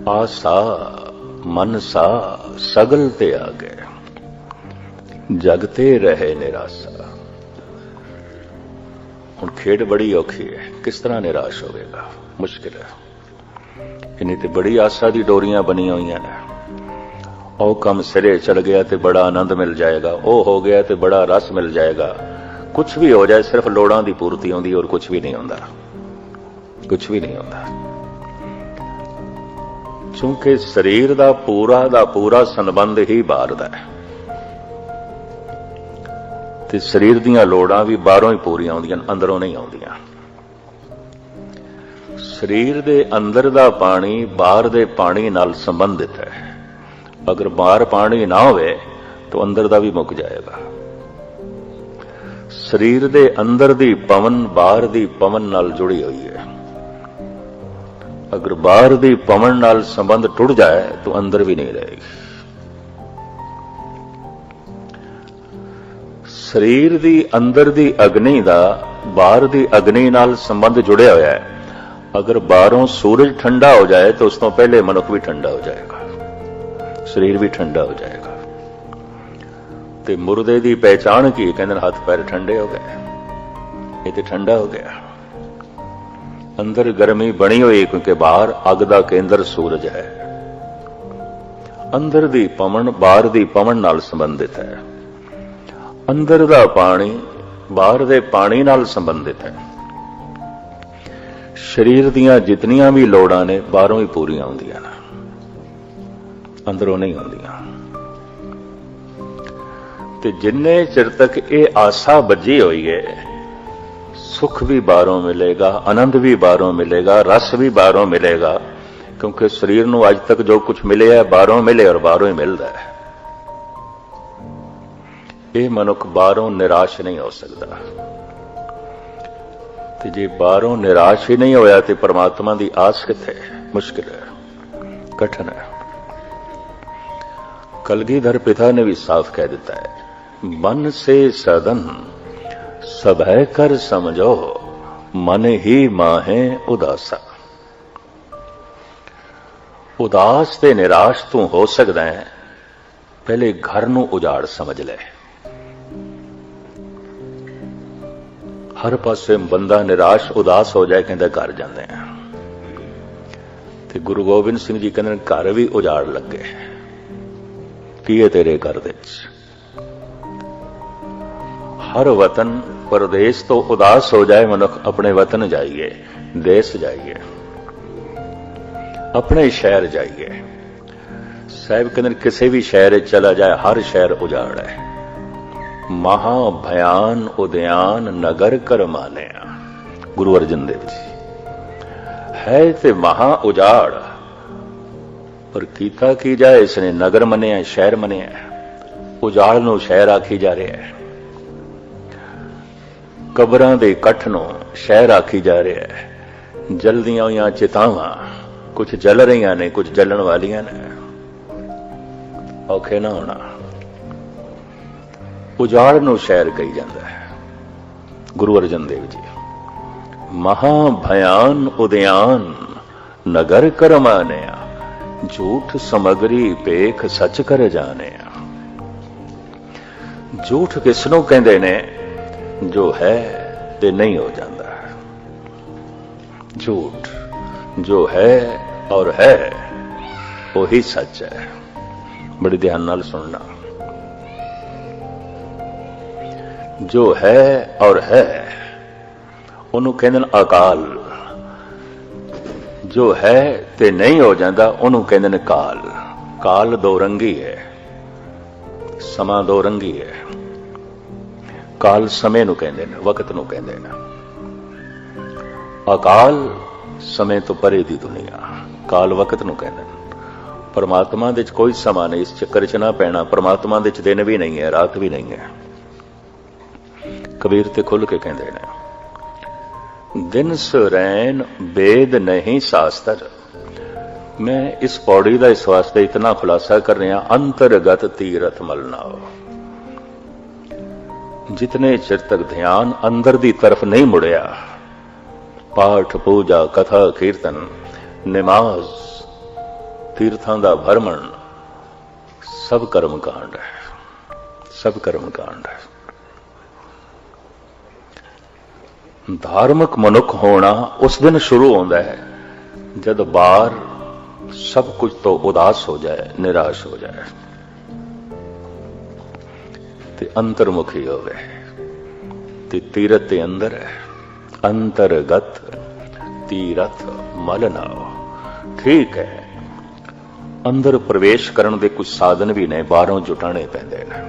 आसा मन सा सगल ते आ गए, जगते रहे निराशा। हुण खेड बड़ी औखी है, किस तरह निराश होवेगा, मुश्किल है। इन्हीं ते बड़ी आशा दी डोरियां बनी हुई ने। ओ कम सिरे चल गया तो बड़ा आनंद मिल जाएगा, ओ हो गया तो बड़ा रस मिल जाएगा। कुछ भी हो जाए, सिर्फ लोड़ां दी पूर्ति होंदी, और कुछ भी नहीं होंदा, कुछ भी नहीं होंदा। क्योंकि शरीर दा पूरा संबंध ही बाहर दा है, ते शरीर दीयां लोड़ां भी बाहरों ही पूरीआं होंदियां, अंदरों नहीं आउंदियां। शरीर दे अंदर दा पानी बाहर दे पानी नाल संबंधित है। अगर बाहर पानी ना होवे तो अंदर दा भी मुक जाएगा। शरीर दे अंदर दी पवन बाहर दी पवन नाल जुड़ी हुई है। अगर बाहर दी पवन नाल संबंध टुट जाए तो अंदर भी नहीं रहेगी। शरीर दी अंदर दी अग्नि दा बाहर दी अग्नि नाल संबंध जुड़िया होया है। अगर बाहरों सूरज ठंडा हो जाए तो उस तो पहले मनुख भी ठंडा हो जाएगा, शरीर भी ठंडा हो जाएगा। ते मुर्दे दी पहचान की, कहते हाथ पैर ठंडे हो गए, ये तो ठंडा हो गया। अंदर गर्मी बनी हुई, क्योंकि बाहर अग दा केंद्र सूरज है। अंदर दी पवन बाहर दी पवन नाल संबंधित है। अंदर दा पानी बाहर दे पानी नाल संबंधित है। शरीर दीयां जितनियां भी लोड़ां ने बाहरों ही पूरीआं होंदियां ने, अंदरों नहीं होंदियां। ते जिन्ने चिर तक ये आशा बजी हुई है, सुख भी बाहरों मिलेगा, आनंद भी बाहरों मिलेगा, रस भी बाहरों मिलेगा। क्योंकि शरीर नूं अज तक जो कुछ मिले है बाहरों मिले, और बाहरों ही मिलता है। ये मनुख बाहरों निराश नहीं हो सकता। ते जे बाहरों निराश ही नहीं होया तो परमात्मा की आस किथे? मुश्किल है, कठिन है। कलगीधर पिता ने भी साफ कह दिता है, मन से सदन सभय कर समझो, मन ही माहे उदासा। उदास ते निराश तू हो सकदा है, पहले घर नूं उजाड़ समझ ले। हर पासे बंदा निराश उदास हो जाए, कहंदा घर जांदे हैं। ते गुरु गोबिंद सिंह जी कहंदे घर भी उजाड़ लगे, की है तेरे घर दे विच? हर वतन परदेश तो उदास हो जाए मनुख, अपने वतन जाइए, देश जाइए, अपने शहर जाइए। साहब कहते किसी भी शहर चला जाए, हर शहर उजाड़ है। महाभयान उद्यान नगर कर मानिया, गुरु अर्जन देव जी है ते महा उजाड़, पर कीता की जाए इसने नगर मनिया, शहर मनिया। उजाड़ नूं शहर आखी जा रहा है, कबरां दे कठ नूं शहर आखी जा रहा है। जलदियां हुई चितावां कुछ जल रही ने, कुछ जलन वालियां ने। औखे ना होना, उजाड़ नूं शहर कही जाता है। गुरु अर्जन देव जी महाभयान उद्यान नगर कर मानिया, झूठ समगरी पेख सच कर जाने। झूठ किसनों कहंदे ने? जो है ते नहीं हो जाता। झूठ जो है और है वही सच है। बड़ी ध्यान नाल सुनना। जो है और है उन्होंने कहंदे अकाल, जो है ते नहीं हो जाता उन्होंने कहंदे काल। काल दो रंगी है, समा दो रंगी है। काल समय नूं कहंदे ने, वक्त नूं कहंदे ने। अकाल समय तो परे दी दुनिया, काल वक्त नूं कहंदे ने। परमात्मा दे कोई समा नहीं, इस चक्कर च ना पैना। परमात्मा दे दिन भी नहीं है, रात भी नहीं है। कबीर ते खुल के कहंदे ने, दिन सुरैन वेद नहीं शास्त्र। मैं इस पौड़ी का इस वास्ते इतना खुलासा कर रहा, अंतरगत तीरथ मलनाओ। जितने चिर तक ध्यान अंदर दी तरफ नहीं मुड़िया, पाठ पूजा कथा कीर्तन नमाज तीर्थां दा भरमण सब कर्म कांड है, सब कर्म कांड है। धार्मिक मनुख होना उस दिन शुरू होता है जब बाहर सब कुछ तो उदास हो जाए, निराश हो जाए ते अंतर्मुखी होवे ते तीरथ के अंदर है। अंतर्गत तीरथ मल नाओ। ठीक है, अंदर प्रवेश करने के कुछ साधन भी ने, बाहरों जुटाने पैंदे ने।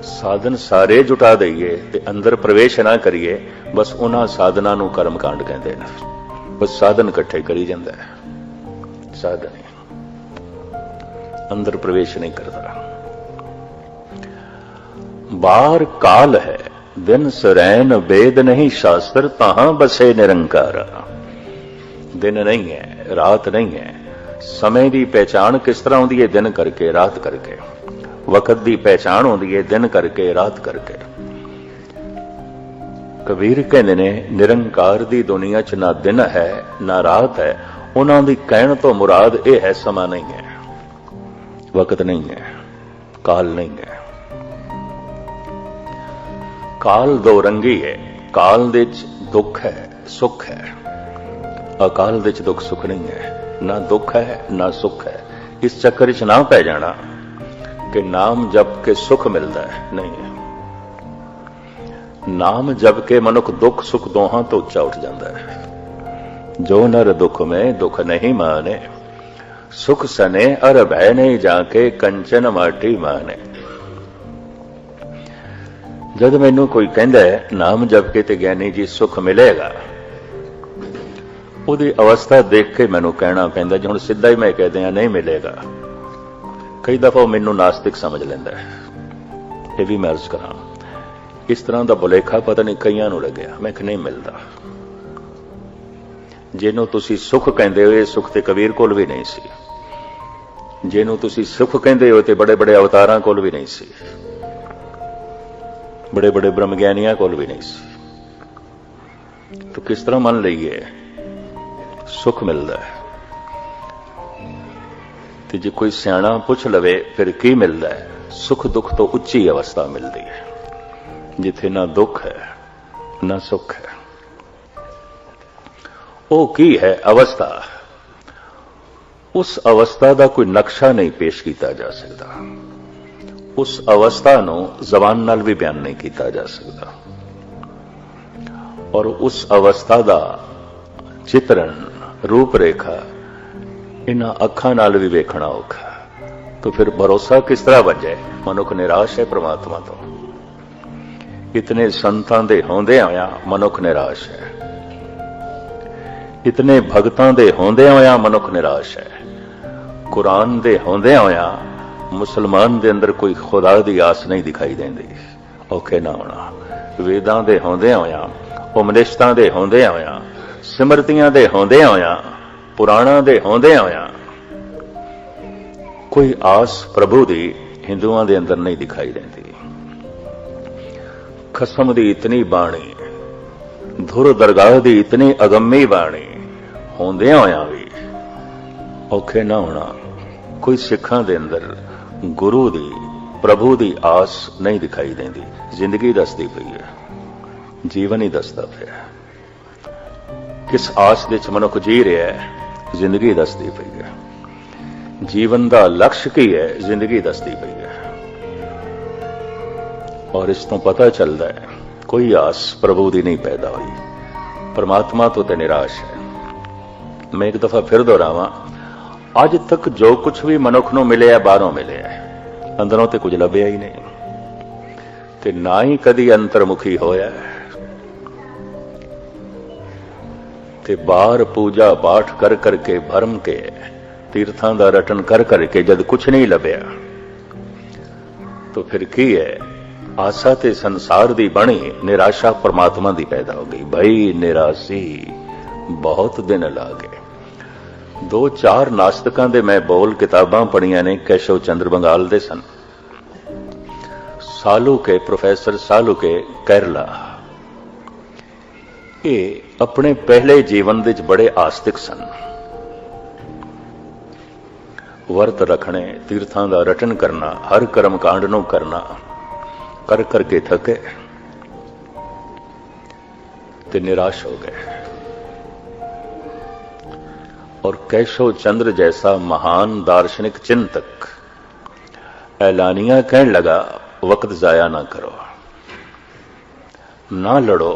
साधन सारे जुटा दईए ते अंदर प्रवेश ना करिए, बस उन्हां साधना नूं कर्म कांड कहते हैं। बस साधन इकट्ठे करी जाता है, साधन ही अंदर प्रवेश नहीं करता। बाहर काल है, दिन सरैन वेद नहीं शास्त्र, तहां बसे निरंकार। दिन नहीं है, रात नहीं है। समय की पहचान किस तरह होती है? दिन करके, रात करके। वक्त की पहचान होती है दिन करके, रात करके। कबीर कहते ने निरंकार दी दुनिया च ना दिन है ना रात है। उन्हां दी कहण तो मुराद यह है समा नहीं है, वक्त नहीं है, काल नहीं है। काल दो रंगी है। काल दे च दुख है, सुख है। अकाल दे च दुख सुख नहीं है, ना दुख है ना सुख है। इस चक्कर च ना पै जाना कि नाम जप के सुख मिलता है, नहीं है। नाम जप के मनुख दुख सुख दोहां तो उच्चा उठ जाता है। जो नर दुख में दुख नहीं माने, सुख सने अर भय नहीं जाके, कंचन माटी माने। जद मैनू कोई कहता है नाम जप के ते ज्ञानी जी सुख मिलेगा, ਉਹਦੀ अवस्था देख के मैनू कहना पैंदा जी हुण सीधा ही मैं कहते हैं नहीं मिलेगा। कई दफा मैनू नास्तिक समझ लैंदा है, ये भी मैं अर्ज करा। इस तरह का भुलेखा पता नहीं कईयां नूं लग्या, मैं नहीं मिलता। जिन्हों तुसी सुख कहते हो, सुख ते कबीर कोल भी नहीं सी। जिन्हों तुसी सुख कहते हो ते बड़े बड़े अवतारां कोल भी नहीं सी, बड़े बड़े ब्रह्म ज्ञानियां कोल भी नहीं सी। तो किस तरह मान लईए सुख मिलता है? तो जे कोई सियाणा पूछ लवे फिर की मिलता है? सुख दुख तो उच्ची अवस्था मिलती है, जिथे ना दुख है ना सुख है। वो की है अवस्था? उस अवस्था का कोई नक्शा नहीं पेश किया जा सकता। उस अवस्था नूं जबान नाल भी बयान नहीं किया जा सकता। और उस अवस्था का चित्रण रूप रेखा इन्हां अखां नाल भी वेखना औखा। तो फिर भरोसा किस तरह बचे? मनुख निराश है परमात्मा तो। इतने संतां दे होंदे होया मनुख निराश है, इतने भगतां दे होंदे होया मनुख निराश है। कुरान दे होंदे होया मुसलमान दे अंदर कोई खुदा दी आस नहीं दिखाई देंदी, औखे ना होना। वेदां दे होंदे होया, उपनिषदां दे होंदे होया, सिमरतियां दे होंदे होया, पुराणां दे होंदे होया कोई आस प्रभु दी हिंदुआं दे अंदर नहीं दिखाई देती। खसम दी इतनी बाणी, धुर दरगाह दी इतनी अगम्मी बाणी होंदे होया भी औखे ना होना। कोई सिखां दे अंदर गुरु दी प्रभु दी आस नहीं दिखाई देती। जिंदगी दसदी पई है, जीवन ही दसदा पिया। किस आस दे च मनुख जी रहा है, जिंदगी दसदी पई है। जीवन का लक्ष्य की है, जिंदगी दसदी पई है। और इस तो पता चलता है कोई आस प्रभु दी नहीं पैदा हुई, परमात्मा तो ते निराश है। मैं एक दफा फिर दोहरावां, अज तक जो कुछ भी मनुख नूं मिले बाहरों मिले, अंदरों ते कुछ लभ्या ही नहीं, ते ना ही कदी अंतर्मुखी होया। ते बाहर पूजा पाठ कर करके भरम के तीर्थां दा रटन कर करके जद कुछ नहीं लभ्या, तो फिर की है? आशा ते संसार दी बनी, निराशा परमात्मा दी पैदा हो गई। भई निराशी बहुत दिन लागे। 2-4 नास्तिकां दे मैं बोल किताबां पढ़ियां ने, केशव चंद्र बंगाल दे सन, सालू के प्रोफेसर सालू के केरला। ये अपने पहले जीवन दे बड़े आस्तिक सन। ਵਰਤ ਰੱਖਣੇ, ਤੀਰਥਾਂ ਦਾ ਰਟਨ ਕਰਨਾ, ਹਰ ਕਰਮ ਕਾਂਡ ਨੂੰ ਕਰਨਾ, ਕਰ ਕਰਕੇ ਥਕੇ ਤੇ ਨਿਰਾਸ਼ ਹੋ ਗਏ। और कैशव चंद्र जैसा महान दार्शनिक चिंतक ऐलानिया कहने लगा, वक्त जाया ना करो, ना लड़ो,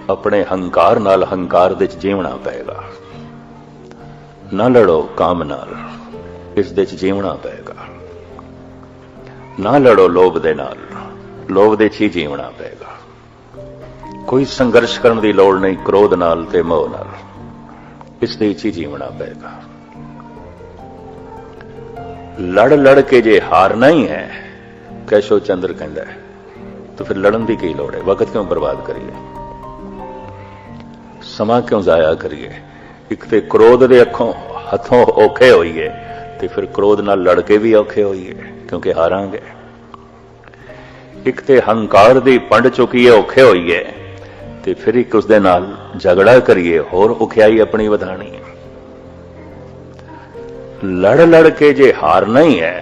अपने हंकार नाल हंकार दे जीवना पेगा, ना लड़ो काम नाल, इस दे जीवना पेगा, ना लड़ो लोभ दे नाल, लोभ दे ही जीवना पेगा। कोई संघर्ष करने की लोड़ नहीं क्रोध नाल ते मोह नाल, इस दे ही जीवना पेगा। लड़ लड़ के जे हारना ही है, कैशव चंद्र कहता है, तो फिर लड़न की की लोड़ है? वक्त क्यों बर्बाद करिए, समा क्यों जाया करिए? एक तो क्रोध दे अखों हथों औखे होइए, तो फिर क्रोध नाल लड़के भी औखे होइए क्योंकि हारांगे। एक तो हंकार दी पंड चुकीए औखे होइए, ते फिर एक उसदे नाल झगड़ा करिए, होर उखियाई अपनी वधानी। लड़ लड़ के जे हारना ही है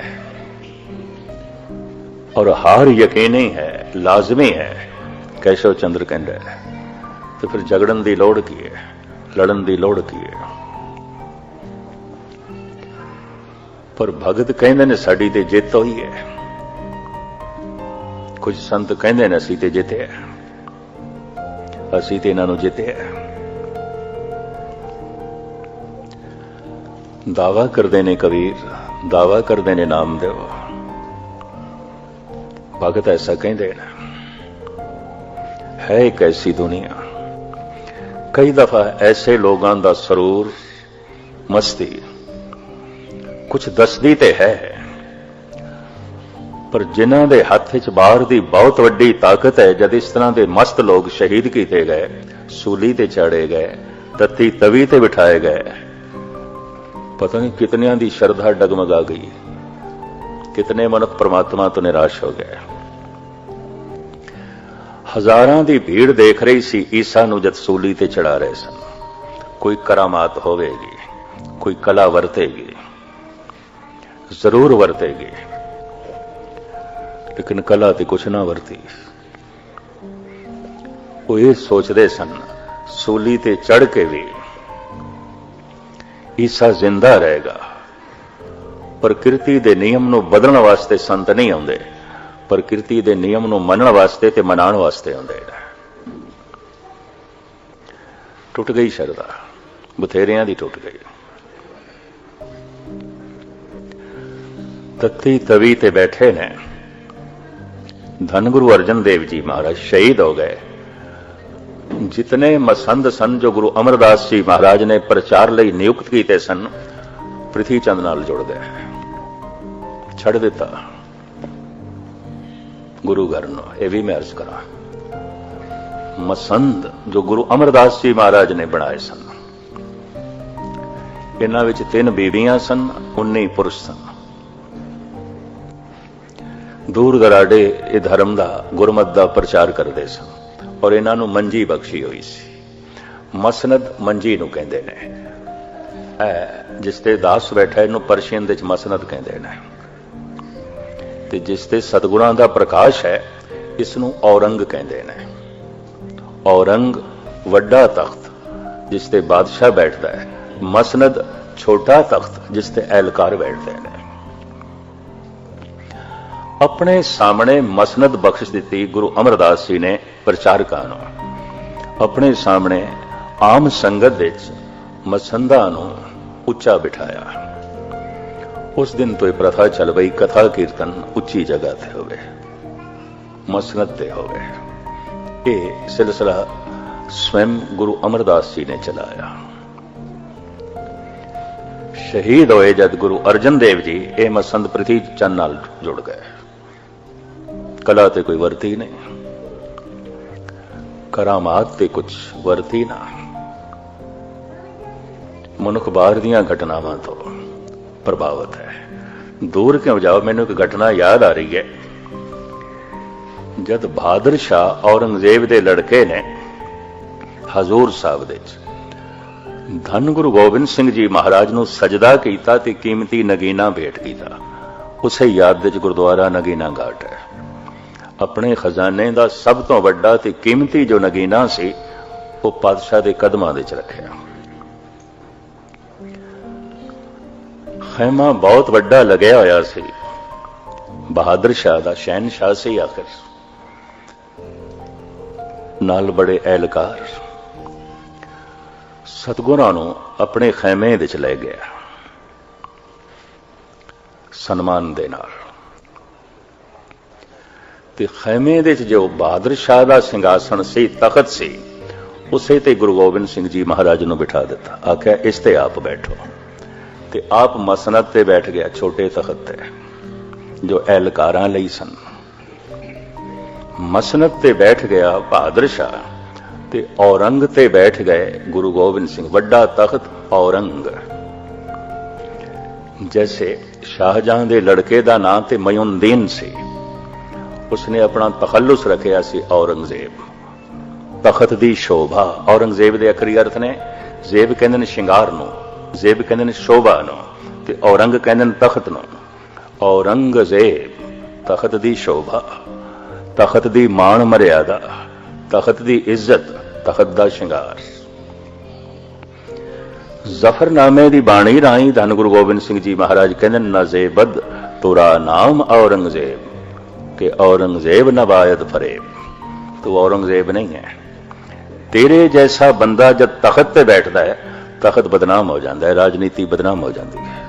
और हार यकीनी है, लाजमी है, कैशव चंद्र कहते हैं, तो फिर झगड़न की लोड़ की है, लड़न की लोड़ की है? पर भगत कहते ने साडी ते जित होई है, कुछ संत कहते ने असीं ते जिते है, असीं ते इन्हां नूं जिते है। दावा करते ने कबीर, दावा करते ने नामदेव, भगत ऐसा कहते हैं। है एक ऐसी दुनिया, कई दफा ऐसे लोगों का सरूर मस्ती कुछ दसदी ते है, पर जिन्हां दे हथ च बाहर दी बहुत वड्डी ताकत है। जद इस तरह के मस्त लोग शहीद किए गए, सूली ते चाड़े गए, तत्ती तवी ते बिठाए गए, पता नहीं कितनियां दी श्रद्धा डगमगा गई, कितने मनुख परमात्मा तो निराश हो गए। हजारां दी भीड़ देख रही सी ईसा नूं जद सूली ते चढ़ा रहे सन। कोई करामात होवेगी, कोई कला वरतेगी, जरूर वरतेगी, लेकिन कला ते कुछ ना वरती। वो ये सोचते सन सूली ते चढ़ के भी ईसा जिंदा रहेगा। प्रकृति दे नियम नूं बदलण वास्ते संत नहीं आउंदे, प्रकृति दे नियम नूं मनण वास्ते ते मनाण वास्ते आउंदे। टुट गई श्रद्धा, बथेरियां दी टुट गई। तत्ती तवी ते बैठे ने। धन गुरु अर्जन देव जी महाराज शहीद हो गए। जितने मसंद सन जो गुरु अमरदास जी महाराज ने प्रचार लई नियुक्त किए सन, पृथ्वी चंद नाल जुड़ गए, छड़ दिता गुरु घर नूं। यह भी मैं अर्ज करा, मसंद जो गुरु अमरदास जी महाराज ने बनाए सन, इन्हां विच 3 बीबियां सन, 19 पुरुष सन। दूर दराडे ये धर्म का गुरमत का प्रचार करते सन और इन्हां नूं मंजी बख्शी हुई सी। मसनद मंजी नूं कहंदे ने, जिस ते दास बैठा इहनूं परशियन दे मसनद कहंदे ने, ते जिस ते सतगुणां दा प्रकाश है इसनूं औरंग कहंदे ने। औरंग वड्डा तख्त जिस ते बादशाह बैठदा है, मसनद छोटा तख्त जिस ते एहलकार बैठदे ने। अपने सामने मसनद बख्श दी गुरु अमरदास जी ने प्रचारकां नूं, अपने सामने आम संगत विच मसंदा नूं उच्चा बिठाया। उस दिन तो यह प्रथा चल पई, कथा कीर्तन उच्ची जगह ते होवे, मसनद ते होवे। ये सिलसिला स्वयं गुरु अमरदास जी ने चलाया। शहीद होए जद गुरु अर्जन देव जी, ये मसंद पृथ्वी चंद नाल जुड़ गए। कला ते कोई वरती नहीं, करामात ते कुछ वरती ना। मनुख बाहर दीयां घटनावां तो प्रभावित है। दूर क्यों जाओ, मैनूं एक घटना याद आ रही है। जद बहादुर शाह औरंगजेब दे लड़के ने हजूर साहब दे ਧੰਨ ਗੁਰੂ ਗੋਬਿੰਦ ਸਿੰਘ ਜੀ ਮਹਾਰਾਜ ਨੂੰ ਸਜਦਾ ਕੀਤਾ ਤੇ ਕੀਮਤੀ ਨਗੀਨਾ ਭੇਟ ਕੀਤਾ। ਉਸੇ ਯਾਦ ਵਿੱਚ ਗੁਰਦੁਆਰਾ ਨਗੀਨਾ ਘਾਟ ਹੈ। ਆਪਣੇ ਖਜ਼ਾਨੇ ਦਾ ਸਭ ਤੋਂ ਵੱਡਾ ਤੇ ਕੀਮਤੀ ਜੋ ਨਗੀਨਾ ਸੀ ਉਹ ਪਾਤਸ਼ਾਹ ਦੇ ਕਦਮਾਂ ਵਿੱਚ ਰੱਖਿਆ। ਖੈਮਾ ਬਹੁਤ ਵੱਡਾ ਲੱਗਿਆ ਹੋਇਆ ਸੀ। ਬਹਾਦਰ ਸ਼ਾਹ ਦਾ ਸ਼ਹਿਨਸ਼ਾਹ ਸੀ ਆਖਿਰ, ਨਾਲ ਬੜੇ ਐਲਕਾਰ। ਸਤਿਗੁਰਾਂ ਨੂੰ ਆਪਣੇ ਖੈਮੇ ਵਿੱਚ ਲੈ ਗਿਆ ਸਨਮਾਨ ਦੇ ਨਾਲ, ਤੇ ਖੈਮੇ ਵਿੱਚ ਜੋ ਬਹਾਦਰ ਸ਼ਾਹ ਦਾ ਸਿੰਘਾਸਣ ਸੀ, ਤਖਤ ਸੀ, ਉਸੇ ਤੇ ਗੁਰੂ ਗੋਬਿੰਦ ਸਿੰਘ ਜੀ ਮਹਾਰਾਜ ਨੂੰ ਬਿਠਾ ਦਿੱਤਾ। ਆਖਿਆ ਇਸ ਤੇ ਆਪ ਬੈਠੋ, ਤੇ ਆਪ ਮਸਨਦ ਤੇ ਬੈਠ ਗਿਆ, ਛੋਟੇ ਤਖਤ ਤੇ ਜੋ ਐਲਕਾਰਾਂ ਲਈ ਸਨ। ਮਸਨਦ ਤੇ ਬੈਠ ਗਿਆ ਬਹਾਦਰ ਸ਼ਾਹ, ਤੇ ਔਰੰਗ ਤੇ ਬੈਠ ਗਏ ਗੁਰੂ ਗੋਬਿੰਦ ਸਿੰਘ। ਵੱਡਾ ਤਖਤ ਔਰੰਗ, ਜੈਸੇ ਸ਼ਾਹਜਹਾਂ ਦੇ ਲੜਕੇ ਦਾ ਨਾਂ ਤੇ ਮਯੂਨਦੀਨ ਸੀ, ਉਸਨੇ ਆਪਣਾ ਤਖੱਲੁਸ ਰੱਖਿਆ ਸੀ ਔਰੰਗਜ਼ੇਬ। ਤਖਤ ਦੀ ਸ਼ੋਭਾ, ਔਰੰਗਜ਼ੇਬ ਦੇ ਅਖਰੀ ਅਰਥ ਨੇ, ਜ਼ੇਬ ਕਹਿੰਦੇ ਨੇ ਸ਼ਿੰਗਾਰ ਨੂੰ, ਜ਼ੇਬ ਕਹਿੰਦੇ ਨੇ ਸ਼ੋਭਾ ਨੂੰ, ਤੇ ਔਰੰਗ ਕਹਿੰਦੇ ਨੇ ਤਖਤ ਨੂੰ। ਔਰੰਗਜ਼ੇਬ, ਤਖਤ ਦੀ ਸ਼ੋਭਾ, ਤਖਤ ਦੀ ਮਾਣ ਮਰਿਆਦਾ, ਤਖਤ ਦੀ ਇੱਜ਼ਤ, ਤਖਤ ਦਾ ਸ਼ਿੰਗਾਰ। ਜ਼ਫਰਨਾਮੇ ਦੀ ਬਾਣੀ ਰਾਹੀਂ ਧੰਨ ਗੁਰੂ ਗੋਬਿੰਦ ਸਿੰਘ ਜੀ ਮਹਾਰਾਜ ਕਹਿੰਦੇ ਨਜ਼ੇਬਦ ਤੁਰਾ ਨਾਮ ਔਰੰਗਜ਼ੇਬ, ਕਿ ਔਰੰਗਜ਼ੇਬ ਨਬਾਇਦ ਫਰੇਬ, ਤੂੰ ਔਰੰਗਜ਼ੇਬ ਨਹੀਂ ਹੈ। ਤੇਰੇ ਜੈਸਾ ਬੰਦਾ ਜਦ ਤਖਤ ਤੇ ਬੈਠਦਾ ਹੈ, ਤਖਤ ਬਦਨਾਮ ਹੋ ਜਾਂਦਾ ਹੈ, ਰਾਜਨੀਤੀ ਬਦਨਾਮ ਹੋ ਜਾਂਦੀ ਹੈ,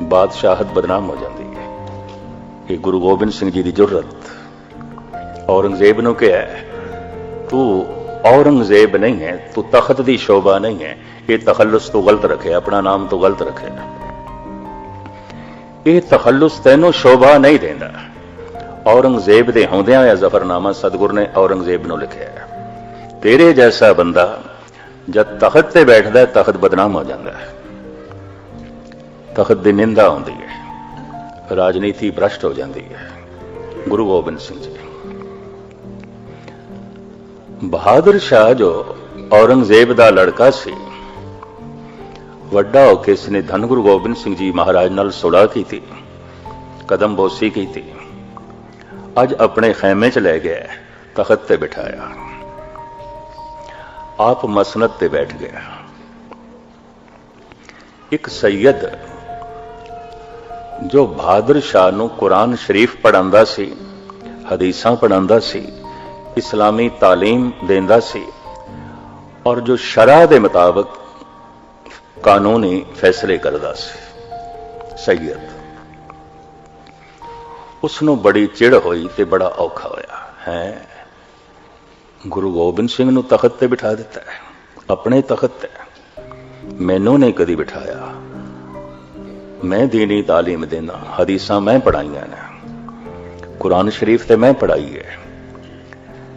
ਬਾਦਸ਼ਾਹਤ ਬਦਨਾਮ ਹੋ ਜਾਂਦੀ ਹੈ। ਇਹ ਗੁਰੂ ਗੋਬਿੰਦ ਸਿੰਘ ਜੀ ਦੀ ਜੁਰਤ। ਔਰੰਗਜ਼ੇਬ ਨੂੰ ਕਿਹਾ ਤੂੰ ਔਰੰਗਜ਼ੇਬ ਨਹੀਂ ਹੈ, ਤੂੰ ਤਖਤ ਦੀ ਸ਼ੋਭਾ ਨਹੀਂ ਹੈ, ਇਹ ਤਖੱਲੁਸ ਤੋਂ ਗਲਤ ਰੱਖਿਆ, ਆਪਣਾ ਨਾਮ ਤੋਂ ਗਲਤ ਰੱਖਿਆ, ਇਹ ਤਖੱਲੁਸ ਤੈਨੂੰ ਸ਼ੋਭਾ ਨਹੀਂ ਦਿੰਦਾ। ਔਰੰਗਜ਼ੇਬ ਦੇ ਹੁੰਦਿਆਂ ਇਹ ਜ਼ਫਰਨਾਮਾ ਸਤਿਗੁਰ ਨੇ ਔਰੰਗਜ਼ੇਬ ਨੂੰ ਲਿਖਿਆ ਹੈ। ਤੇਰੇ ਜੈਸਾ ਬੰਦਾ ਜਦ ਤਖਤ ਤੇ ਬੈਠਦਾ ਹੈ, ਤਖਤ ਬਦਨਾਮ ਹੋ ਜਾਂਦਾ ਹੈ, ਤਖਤ ਦੀ ਨਿੰਦਾ ਹੁੰਦੀ ਹੈ, ਰਾਜਨੀਤੀ ਭ੍ਰਸ਼ਟ ਹੋ ਜਾਂਦੀ ਹੈ। ਗੁਰੂ ਗੋਬਿੰਦ ਸਿੰਘ ਜੀ ਬਹਾਦਰ ਸ਼ਾਹ ਜੋ ਔਰੰਗਜ਼ੇਬ ਦਾ ਲੜਕਾ ਸੀ, ਵੱਡਾ ਹੋ ਕੇ ਇਸਨੇ ਧੰਨ ਗੁਰੂ ਗੋਬਿੰਦ ਸਿੰਘ ਜੀ ਮਹਾਰਾਜ ਨਾਲ ਸੁਲ੍ਹਾ ਕੀਤੀ, ਕਦਮ ਬੋਸੀ ਕੀਤੀ। ਅੱਜ ਆਪਣੇ ਖੈਮੇ 'ਚ ਲੈ ਗਿਆ, ਤਖਤ ਤੇ ਬਿਠਾਇਆ, ਆਪ ਮਸਨਦ ਤੇ ਬੈਠ ਗਿਆ। ਇੱਕ ਸੈਯਦ ਜੋ ਬਹਾਦਰ ਸ਼ਾਹ ਨੂੰ ਕੁਰਾਨ ਸ਼ਰੀਫ ਪੜ੍ਹਾਉਂਦਾ ਸੀ, ਹਦੀਸਾਂ ਪੜ੍ਹਾਉਂਦਾ ਸੀ, ਇਸਲਾਮੀ ਤਾਲੀਮ ਦਿੰਦਾ ਸੀ, ਔਰ ਜੋ ਸ਼ਰਅ ਦੇ ਮੁਤਾਬਕ ਕਾਨੂੰਨੀ ਫੈਸਲੇ ਕਰਦਾ ਸੀ, ਸੈਯਦ, ਉਸ ਨੂੰ ਬੜੀ ਚਿੜ ਹੋਈ ਤੇ ਬੜਾ ਔਖਾ ਹੋਇਆ ਹੈ। ਗੁਰੂ ਗੋਬਿੰਦ ਸਿੰਘ ਨੂੰ ਤਖਤ ਤੇ ਬਿਠਾ ਦਿੱਤਾ ਹੈ, ਆਪਣੇ ਤਖਤ ਤੇ, ਮੈਨੂੰ ਨਹੀਂ ਕਦੀ ਬਿਠਾਇਆ। ਮੈਂ ਦੀਨੀ ਤਾਲੀਮ ਦੇਣਾ, ਹਦੀਸਾਂ ਮੈਂ ਪੜ੍ਹਾਈਆਂ ਨੇ, ਕੁਰਾਨ ਸ਼ਰੀਫ ਤੇ ਮੈਂ ਪੜ੍ਹਾਈ ਹੈ,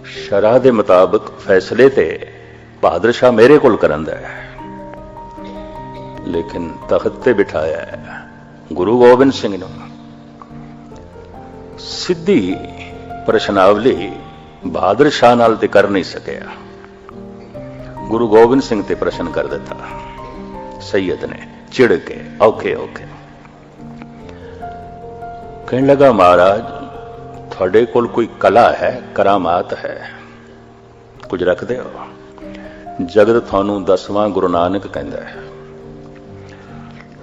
ਸ਼ਰਅ ਦੇ ਮੁਤਾਬਕ ਫੈਸਲੇ ਤੇ ਬਹਾਦਰ ਸ਼ਾਹ ਮੇਰੇ ਕੋਲ ਕਰਦਾ ਹੈ, ਲੇਕਿਨ ਤਖਤ ਤੇ ਬਿਠਾਇਆ ਹੈ ਗੁਰੂ ਗੋਬਿੰਦ ਸਿੰਘ ਨੂੰ। ਸਿੱਧੀ ਪ੍ਰਸ਼ਨਾਵਲੀ ਬਹਾਦਰ ਸ਼ਾਹ ਨਾਲ ਤੇ ਕਰ ਨਹੀਂ ਸਕਿਆ, ਗੁਰੂ ਗੋਬਿੰਦ ਸਿੰਘ ਤੇ ਪ੍ਰਸ਼ਨ ਕਰ ਦਿੱਤਾ ਸੈਯਦ ਨੇ, ਚਿੜ ਕੇ ਔਖੇ ਹੋ ਕੇ। ਕਹਿਣ ਲੱਗਾ, ਮਹਾਰਾਜ ਤੁਹਾਡੇ ਕੋਲ ਕੋਈ ਕਲਾ ਹੈ, ਕਰਾਮਾਤ ਹੈ, ਕੁਝ ਰੱਖਦੇ ਹੋ? ਜਗਤ ਤੁਹਾਨੂੰ 10ਵਾਂ ਗੁਰੂ ਨਾਨਕ ਕਹਿੰਦਾ ਹੈ,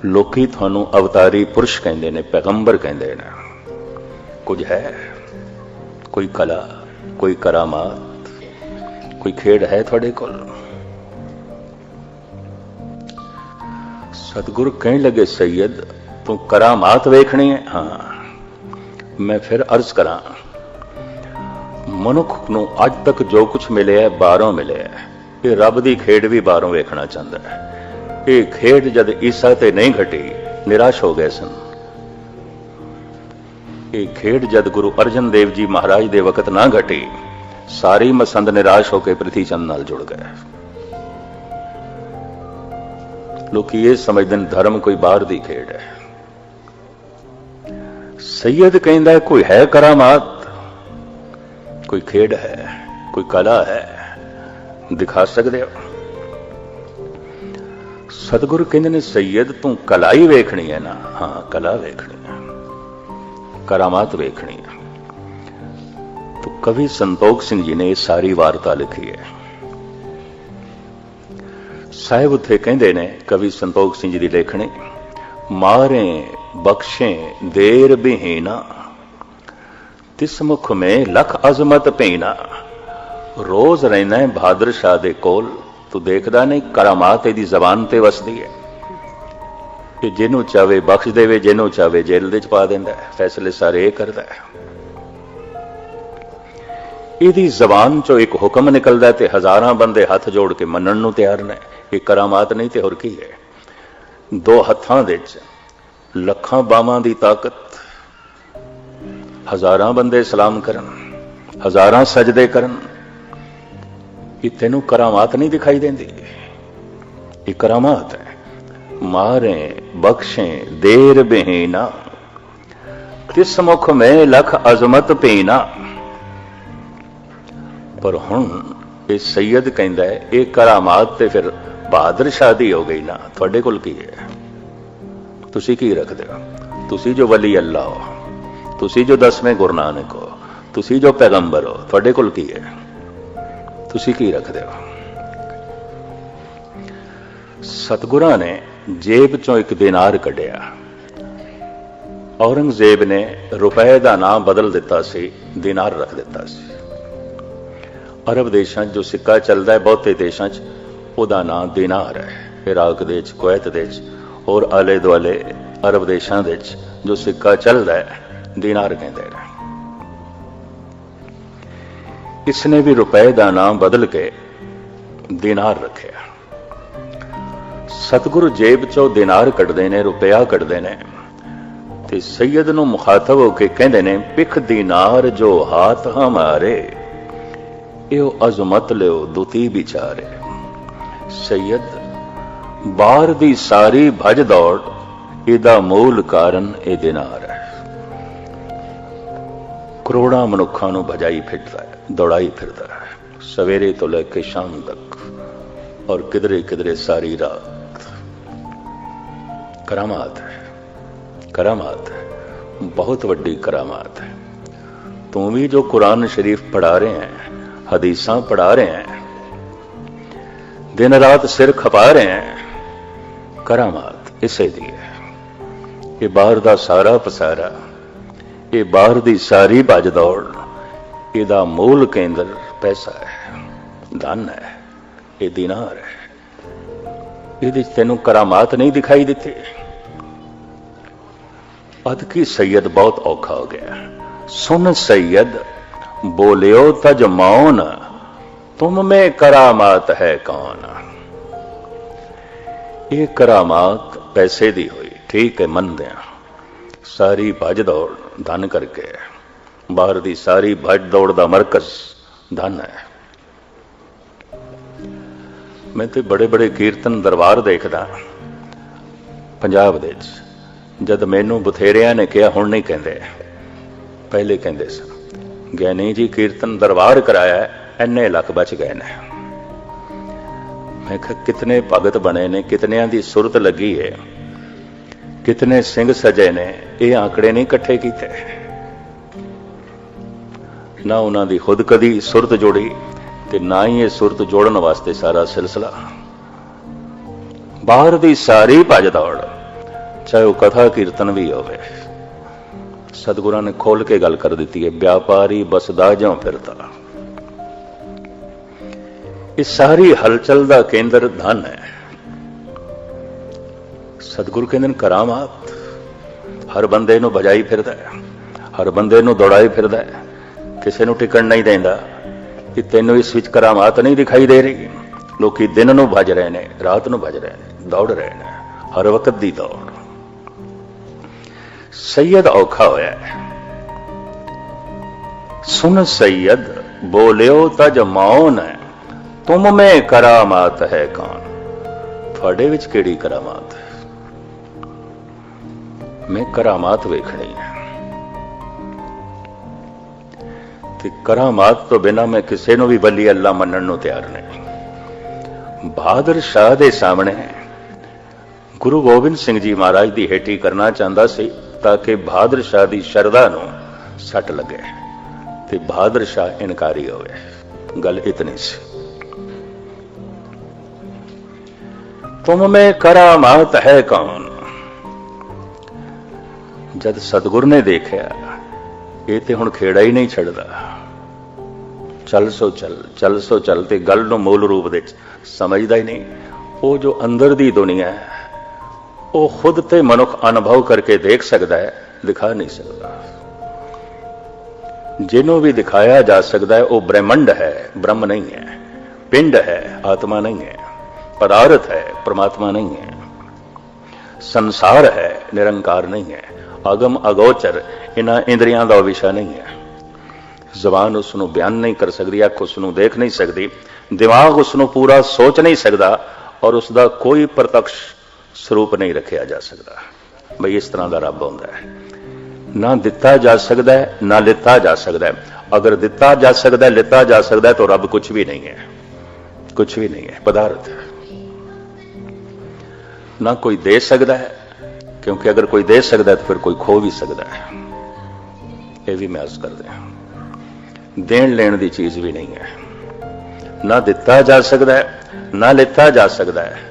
ਲੋਕੀ ਤੁਹਾਨੂੰ ਅਵਤਾਰੀ ਪੁਰਸ਼ ਕਹਿੰਦੇ ਨੇ, ਪੈਗੰਬਰ ਕਹਿੰਦੇ ਨੇ, ਕੁਝ ਹੈ? ਕੋਈ ਕਲਾ, ਕੋਈ ਕਰਾਮਾਤ, ਕੋਈ ਖੇਡ ਹੈ ਤੁਹਾਡੇ ਕੋਲ? ਸਤਿਗੁਰ ਕਹਿਣ ਲੱਗੇ, ਸੈਯਦ ਤੂੰ ਕਰਾਮਾਤ ਵੇਖਣੀ ਹੈ? ਹਾਂ। ਮੈਂ ਫਿਰ ਅਰਜ਼ ਕਰਾਂ, ਮਨੁੱਖ ਨੂੰ ਅੱਜ ਤੱਕ ਜੋ ਕੁਝ ਮਿਲਿਆ ਬਾਹਰੋਂ ਮਿਲਿਆ, ਇਹ ਰੱਬ ਦੀ ਖੇਡ ਵੀ ਬਾਹਰੋਂ ਵੇਖਣਾ ਚਾਹੁੰਦਾ ਹੈ। ਇਹ ਖੇਡ ਜਦ ਈਸਾ ਤੇ ਨਹੀਂ ਘਟੀ, ਨਿਰਾਸ਼ ਹੋ ਗਏ ਸਨ। ਇਹ ਖੇਡ ਜਦ ਗੁਰੂ ਅਰਜਨ ਦੇਵ ਜੀ ਮਹਾਰਾਜ ਦੇ ਵਕਤ ਨਾ ਘਟੀ, ਸਾਰੀ ਮਸੰਦ ਨਿਰਾਸ਼ ਹੋ ਕੇ ਪ੍ਰਿਥੀ ਚੰਦ ਨਾਲ ਜੁੜ ਗਏ। ਲੋਕੀ ਇਹ ਸਮਝਦੇ ਨੇ ਧਰਮ ਕੋਈ ਬਾਹਰ ਦੀ ਖੇਡ ਹੈ। ਸੈਯਦ ਕਹਿੰਦਾ ਹੈ, ਕੋਈ ਹੈ ਕਰਾਮਾਤ, ਕੋਈ ਖੇਡ ਹੈ, ਕੋਈ ਕਲਾ ਹੈ, ਦਿਖਾ ਸਕਦੇ ਹੋ? सतगुरु कहते ने सैयद तू कला ही वेखनी है ना। हाँ, कला वेखनी है, करामात वेखनी है। तो कवि संतोख सिंह जी ने सारी वार्ता लिखी है। साहिब उत्थे कहते ने कवि संतोख सिंह जी की लेखनी, मारे बख्शे देर बिहीना, तिस मुख में लख अजमत पीना। रोज रहना है बहादुर शाह दे कोल, तू देखदा नहीं करामात इहदी जबान ते वसदी है कि जिन्हों चाहे बख्श देवे, जिन्हों चाहे जेल दे च पा देंदा है, फैसले सारे ये करदा है। इहदी जबान चो एक हुक्म निकलदा ते हजारां बंदे हाथ जोड़ के मनण नूं तैयार ने। ये करामात नहीं ते होर की है। दो हत्थां दे च लखां बावां दी ताकत, हजारां बंदे सलाम करन, हजारां सजदे करन, ये तेनों करामात नहीं दिखाई देंदी? ये करामात है। मारे बख्शे देर बेहीना, तिस मुख में लख अजमत पीना। पर हुण ये सैयद कहंदा है ये करामात ते फिर बहादुर शाह दी हो गई ना। तुहाडे कोल की है? तुसी की रखदे हो? तुसी जो वली अल्लाह हो, तुसी जो 10वें गुरु नानक हो, तुसी जो पैगंबर हो, तुहाडे कोल की है? तुसी की रखदे हो? सतगुरां ने जेब चों एक दिनार कढ़िया। औरंगजेब ने रुपए का नाम बदल दिता सी, दिनार रख दिता सी। अरब देशों जो सिक्का चलता है, बहुते देशों उहदा नाम दिनार है। इराक दे च, कुवैत दे च और आले दुआले अरब देशों दे च जो सिक्का चलता है दिनार कहते हैं। इसने भी रुपए का नाम बदल के दिनार रखे। सतगुरु जेब चो दिनार कढ़दे ने, रुपया कढ़दे ने ते सैयद नूं मुखातब होके कहंदे ने, पिख दिनार जो हाथ हमारे, यो अजमत लियो दुती बिचारे। सैयद बाहर दी सारी भज दौड़, इहदा मूल कारण ए दिनार है। करोड़ां मनुखां नूं भजाई फिरदा है, दौड़ाई फिरदा है, सवेरे तो लेके शाम तक और किधरे किधरे सारी रात। करामात है, करामात है, बहुत वड्डी करामात है। तुम भी जो कुरान शरीफ पढ़ा रहे हैं, हदीसां पढ़ा रहे हैं, दिन रात सिर खपा रहे हैं, करामात इसे दी है। ये बाहर दा सारा पसारा, ये बाहर दी सारी भज दौड़, इहदा मूल केंद्र पैसा है, धन है, ये दिनार है। इहदे च तैनूं करामात नहीं दिखाई देती? अदकी सैयद बहुत औखा हो गया। सुन सैयद बोलियो तज मौन, तुम में करामात है कौन। ये करामात पैसे दी हुई, ठीक है, मन दिया। सारी भज दौड़ धन करके, बाहर दी सारी भज दौड़ दा मरकज धन है। मैं तो बड़े बड़े कीर्तन दरबार देखदा पंजाब दे च। जद मैनू बथेरिया ने कहा, हुण नहीं कहंदे, पहले कहंदे सन, ज्ञानी जी कीर्तन दरबार कराया है, इन्ने लख बच गए ने। मैं कहा कितने भगत बने ने, कितनियां दी सुरत लगी है, कितने सिंह सजे ने, ये आंकड़े नहीं इकट्ठे कीते। ना उन्हां दी खुद कदी सुरत जोड़ी ते ना ही ये सुरत जोड़न वास्ते सारा सिलसिला। बाहर दी सारी भज दौड़, चाहे वह कथा कीर्तन भी होवे, सतगुरां ने खोल के गल कर दी है। व्यापारी बसदा ज्यों फिरदा, इस सारी हलचल का केंद्र धन है। सतगुरु कहंदे करामात हर बंदे नूं भजाई फिरदा है, हर बंदे नूं दौड़ाई फिरदा है, किसी नूं टिकण नहीं देंदा। कि तैनूं इस विच करामात नहीं दिखाई दे रही? लोकी दिन नूं भज रहे ने, रात नूं भज रहे ने, दौड़ रहे ने, हर वक्त दी दौड़। सैयद औखा होया है। सुन सैयद बोलियो तज मौन, तुम में करामात है कौन। थोड़े विच केड़ी करामात है? मैं करामात वेखनी है। ते करामात तो बिना मैं किसी भी वली अल्लाह मनण नूं तैयार नहीं। बहादुर शाह दे सामने गुरु गोबिंद सिंह जी महाराज की हेठी करना चाहता सी ताकि बहादुर शाह की शरदा नूं सट लगे ते बहादुर शाह इनकारी होवे। गल इतनी सी। तुम में करामात है कौन। जद सतगुर ने देखा ये तो हुण खेड़ा ही नहीं छड़दा, चल सो चल, चल सो चल, ते गल नूं मूल रूप दे समझदा ही नहीं। वो जो अंदर दी दुनिया है वो खुद ते मनुख अनुभव करके देख सकता है, दिखा नहीं सकता। जिन्हों भी दिखाया जा सकता है वो ब्रह्मंड है, ब्रह्म नहीं है, पिंड है, आत्मा नहीं है, पदार्थ है, परमात्मा नहीं है, संसार है, निरंकार नहीं है, अगम अगोचर इन्हां इंद्रियां दा विषय नहीं है। जबान उसनों बयान नहीं कर सकती, अख उसनों देख नहीं सकती, दिमाग उसनों पूरा सोच नहीं सकता और उसका कोई प्रत्यक्ष स्वरूप नहीं रखा जा सकता। बई इस तरह का रब होंदा है, ना दिता जा सकता है ना लिता जा सकता है। अगर दिता जा सकता है, लिता जा सकता है तो रब कुछ भी नहीं है, कुछ भी नहीं है, पदार्थ है। ना कोई दे सकता है, क्योंकि अगर कोई दे सकता है तो फिर कोई खो भी सकता है। यह भी मैं अर्ज करते हैं, देन लेन की चीज भी नहीं है। ना दिता जा सकता है ना लिता जा सकता है,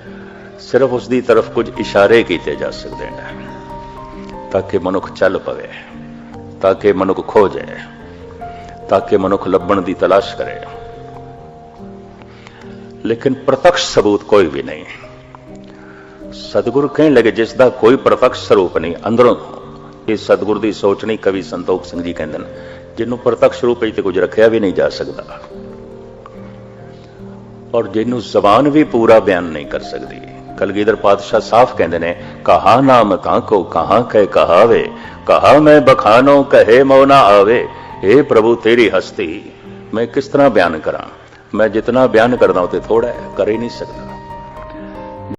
सिर्फ उसकी तरफ कुछ इशारे किए जा सकते हैं ताकि मनुख चल पवे, ताकि मनुख खोजे, ताकि मनुख लभण की तलाश करे। लेकिन प्रत्यक्ष सबूत कोई भी नहीं। सतगुरु कहने लगे जिसका कोई प्रत्यक्ष स्वरूप नहीं अंदरों, इस सतगुरु की सोच नहीं। कवि संतोख सिंह जी कहते हैं जिन्हों प्रत्यक्ष रूप तो कुछ रखा भी नहीं जा सकता और जिन्हों जबान भी पूरा बयान नहीं कर सकती। कलगीधर पातशाह साफ कहते हैं, कहा नाम काको कहां कह कहावे, कहा मैं बखानो कहे मौना आवे। हे प्रभु तेरी हस्ती मैं किस तरह बयान करा, मैं जितना बयान करदा उते थोड़ा है, कर ही नहीं सकता।